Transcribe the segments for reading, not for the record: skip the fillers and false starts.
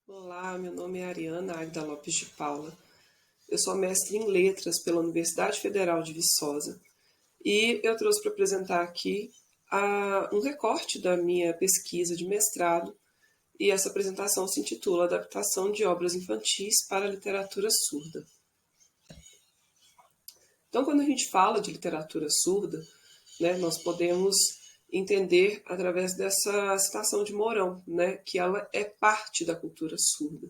Olá, meu nome é Ariana Águida Lopes de Paula. Eu sou mestre em Letras pela Universidade Federal de Viçosa e eu trouxe para apresentar aqui um recorte da minha pesquisa de mestrado, e essa apresentação se intitula Adaptação de obras infantis para a literatura surda. Então, quando a gente fala de literatura surda, nós podemos entender através dessa citação de Mourão, que ela é parte da cultura surda.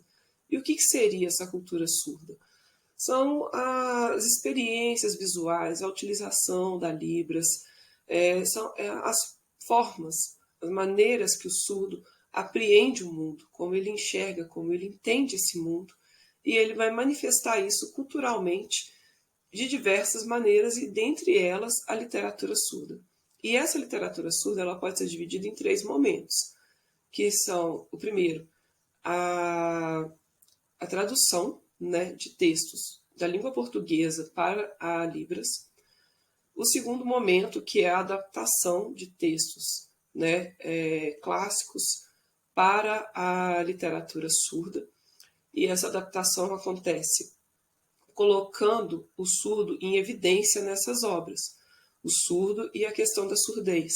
E o que seria essa cultura surda? São as experiências visuais, a utilização da Libras, são as formas, as maneiras que o surdo apreende o mundo, como ele enxerga, como ele entende esse mundo, e ele vai manifestar isso culturalmente de diversas maneiras, e dentre elas a literatura surda. E essa literatura surda ela pode ser dividida em três momentos, que são, o primeiro, a tradução, de textos da língua portuguesa para a Libras. O segundo momento, que é a adaptação de textos clássicos para a literatura surda. E essa adaptação acontece colocando o surdo em evidência nessas obras. O surdo e a questão da surdez,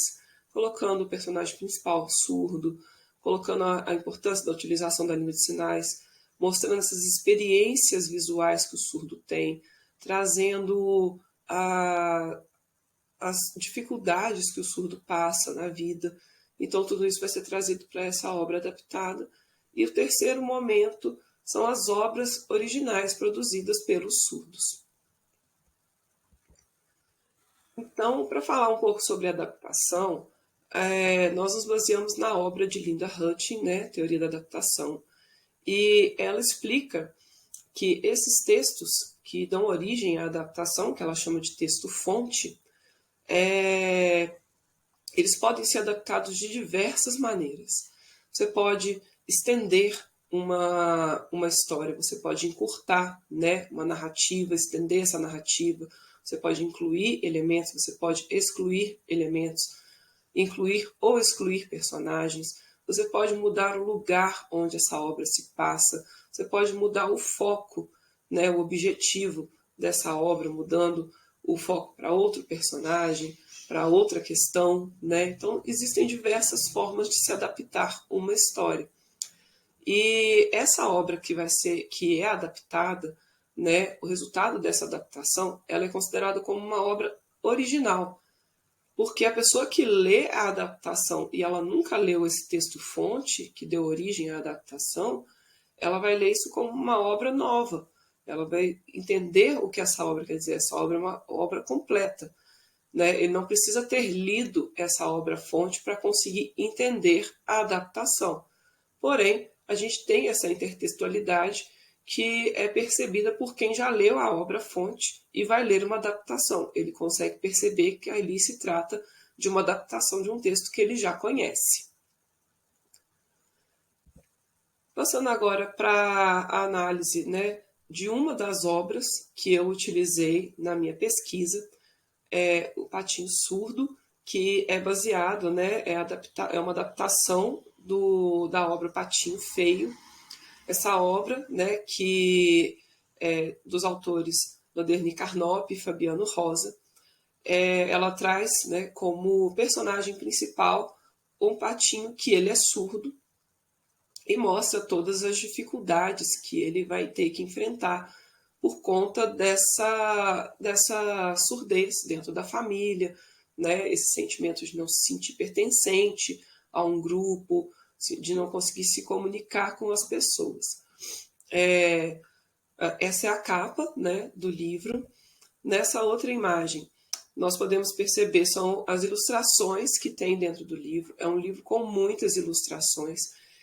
colocando o personagem principal surdo, colocando a importância da utilização da língua de sinais, mostrando essas experiências visuais que o surdo tem, trazendo as dificuldades que o surdo passa na vida. Então, tudo isso vai ser trazido para essa obra adaptada. E o terceiro momento são as obras originais produzidas pelos surdos. Então, para falar um pouco sobre adaptação, nós nos baseamos na obra de Linda Hutton, Teoria da Adaptação, e ela explica que esses textos que dão origem à adaptação, que ela chama de texto-fonte, eles podem ser adaptados de diversas maneiras. Você pode estender uma história, você pode encurtar uma narrativa, estender essa narrativa, você pode incluir elementos, você pode excluir elementos, incluir ou excluir personagens, você pode mudar o lugar onde essa obra se passa, você pode mudar o foco, o objetivo dessa obra, mudando o foco para outro personagem, para outra questão. Então, existem diversas formas de se adaptar uma história. E essa obra que é adaptada, o resultado dessa adaptação, ela é considerada como uma obra original, porque a pessoa que lê a adaptação e ela nunca leu esse texto-fonte que deu origem à adaptação, ela vai ler isso como uma obra nova. Ela vai entender o que essa obra quer dizer. Essa obra é uma obra completa. Ele não precisa ter lido essa obra-fonte para conseguir entender a adaptação. Porém, a gente tem essa intertextualidade que é percebida por quem já leu a obra-fonte e vai ler uma adaptação. Ele consegue perceber que ali se trata de uma adaptação de um texto que ele já conhece. Passando agora para a análise de uma das obras que eu utilizei na minha pesquisa, o Patinho Surdo, que é baseado, é uma adaptação da obra Patinho Feio. Essa obra, que é dos autores Noderni Carnop e Fabiano Rosa, ela traz como personagem principal um patinho que ele é surdo e mostra todas as dificuldades que ele vai ter que enfrentar por conta dessa surdez dentro da família, esse sentimento de não se sentir pertencente a um grupo, de não conseguir se comunicar com as pessoas. Essa é a capa do livro. Nessa outra imagem, nós podemos perceber, são as ilustrações que tem dentro do livro. É um livro com muitas ilustrações,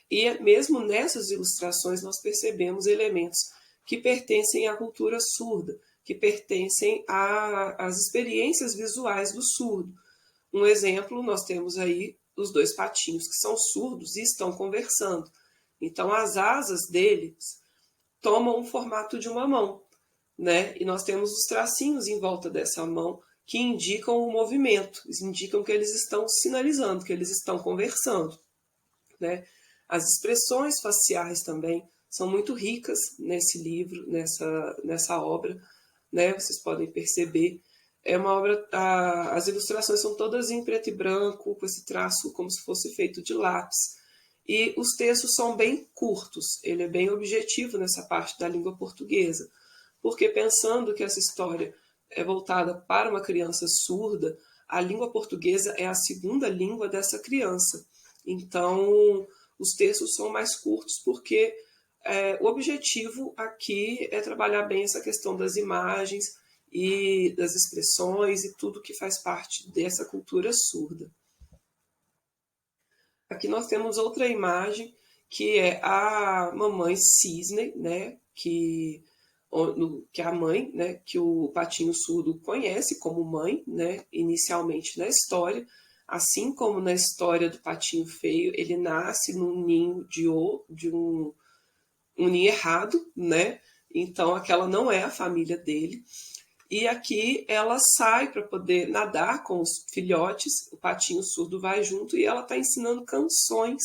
e mesmo nessas ilustrações nós percebemos elementos que pertencem à cultura surda, que pertencem às experiências visuais do surdo. Um exemplo, nós temos aí os dois patinhos que são surdos e estão conversando. Então, as asas deles tomam o formato de uma mão, e nós temos os tracinhos em volta dessa mão que indicam o movimento, indicam que eles estão sinalizando, que eles estão conversando. As expressões faciais também são muito ricas nesse livro, nessa obra, né? Vocês podem perceber. É uma obra, as ilustrações são todas em preto e branco, com esse traço como se fosse feito de lápis. E os textos são bem curtos, ele é bem objetivo nessa parte da língua portuguesa, porque pensando que essa história é voltada para uma criança surda, a língua portuguesa é a segunda língua dessa criança. Então, os textos são mais curtos porque o objetivo aqui é trabalhar bem essa questão das imagens e das expressões e tudo que faz parte dessa cultura surda. Aqui nós temos outra imagem que é a mamãe cisne, né, que é a mãe, né, que o patinho surdo conhece como mãe, né, inicialmente na história, assim como na história do patinho feio, ele nasce num ninho de um ninho errado, né? Então aquela não é a família dele. E aqui ela sai para poder nadar com os filhotes, o patinho surdo vai junto e ela está ensinando canções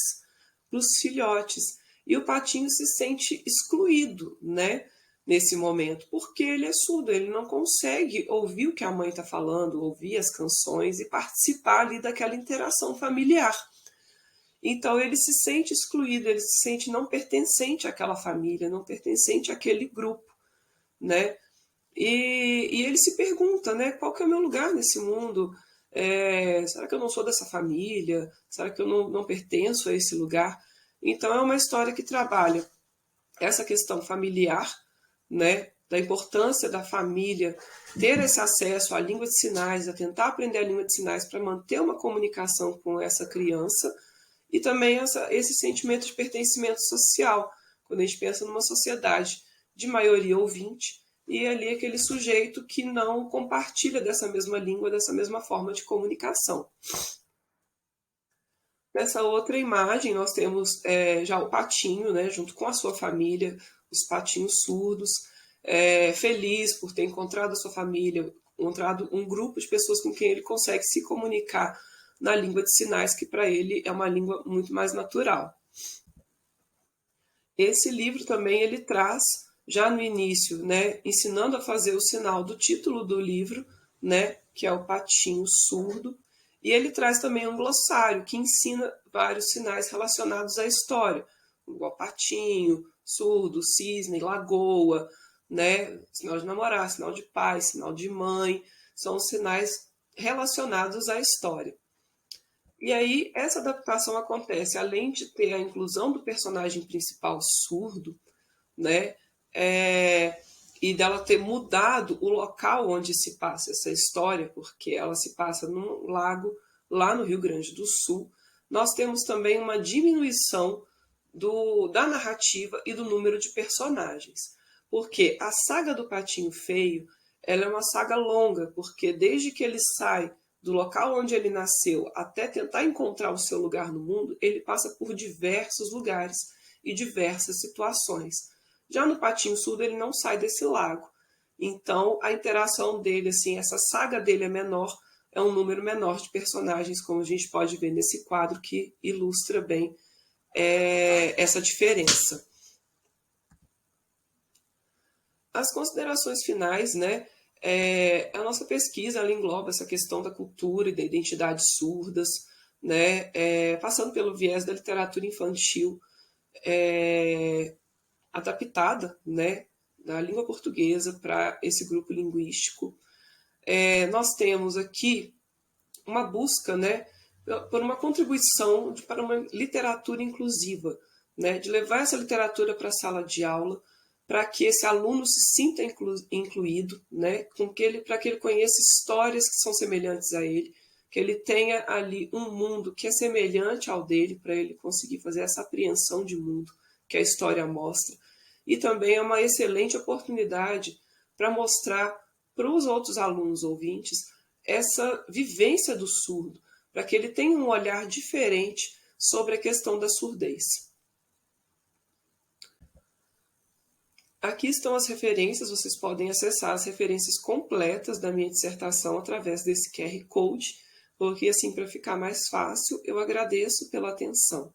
para os filhotes. E o patinho se sente excluído, né, nesse momento, porque ele é surdo, ele não consegue ouvir o que a mãe está falando, ouvir as canções e participar ali daquela interação familiar. Então ele se sente excluído, ele se sente não pertencente àquela família, não pertencente àquele grupo, né? E ele se pergunta, né, qual que é o meu lugar nesse mundo? Será que eu não sou dessa família? Será que eu não pertenço a esse lugar? Então é uma história que trabalha essa questão familiar, né, da importância da família ter esse acesso à língua de sinais, a tentar aprender a língua de sinais para manter uma comunicação com essa criança, e também esse sentimento de pertencimento social, quando a gente pensa numa sociedade de maioria ouvinte, e ali aquele sujeito que não compartilha dessa mesma língua, dessa mesma forma de comunicação. Nessa outra imagem, nós temos já o patinho, né, junto com a sua família, os patinhos surdos, feliz por ter encontrado a sua família, encontrado um grupo de pessoas com quem ele consegue se comunicar na língua de sinais, que para ele é uma língua muito mais natural. Esse livro também ele traz, já no início, né, ensinando a fazer o sinal do título do livro, né, que é o patinho surdo, e ele traz também um glossário que ensina vários sinais relacionados à história, igual patinho, surdo, cisne, lagoa, né, sinal de namorar, sinal de pai, sinal de mãe, são os sinais relacionados à história. E aí, essa adaptação acontece, além de ter a inclusão do personagem principal surdo, né, e dela ter mudado o local onde se passa essa história, porque ela se passa num lago lá no Rio Grande do Sul, nós temos também uma diminuição da narrativa e do número de personagens. Porque a saga do Patinho Feio ela é uma saga longa, porque desde que ele sai do local onde ele nasceu até tentar encontrar o seu lugar no mundo, ele passa por diversos lugares e diversas situações. Já no Patinho Surdo, ele não sai desse lago. Então, a interação dele, assim, essa saga dele é menor, é um número menor de personagens, como a gente pode ver nesse quadro que ilustra bem essa diferença. As considerações finais, né? A nossa pesquisa ela engloba essa questão da cultura e da identidade surdas, né? Passando pelo viés da literatura infantil adaptada, né, da língua portuguesa para esse grupo linguístico. Nós temos aqui uma busca, né, por uma contribuição para uma literatura inclusiva, né, de levar essa literatura para a sala de aula, para que esse aluno se sinta incluído, né, para que ele conheça histórias que são semelhantes a ele, que ele tenha ali um mundo que é semelhante ao dele, para ele conseguir fazer essa apreensão de mundo que a história mostra. E também é uma excelente oportunidade para mostrar para os outros alunos ouvintes essa vivência do surdo, para que ele tenha um olhar diferente sobre a questão da surdez. Aqui estão as referências, vocês podem acessar as referências completas da minha dissertação através desse QR Code, porque assim, para ficar mais fácil, eu agradeço pela atenção.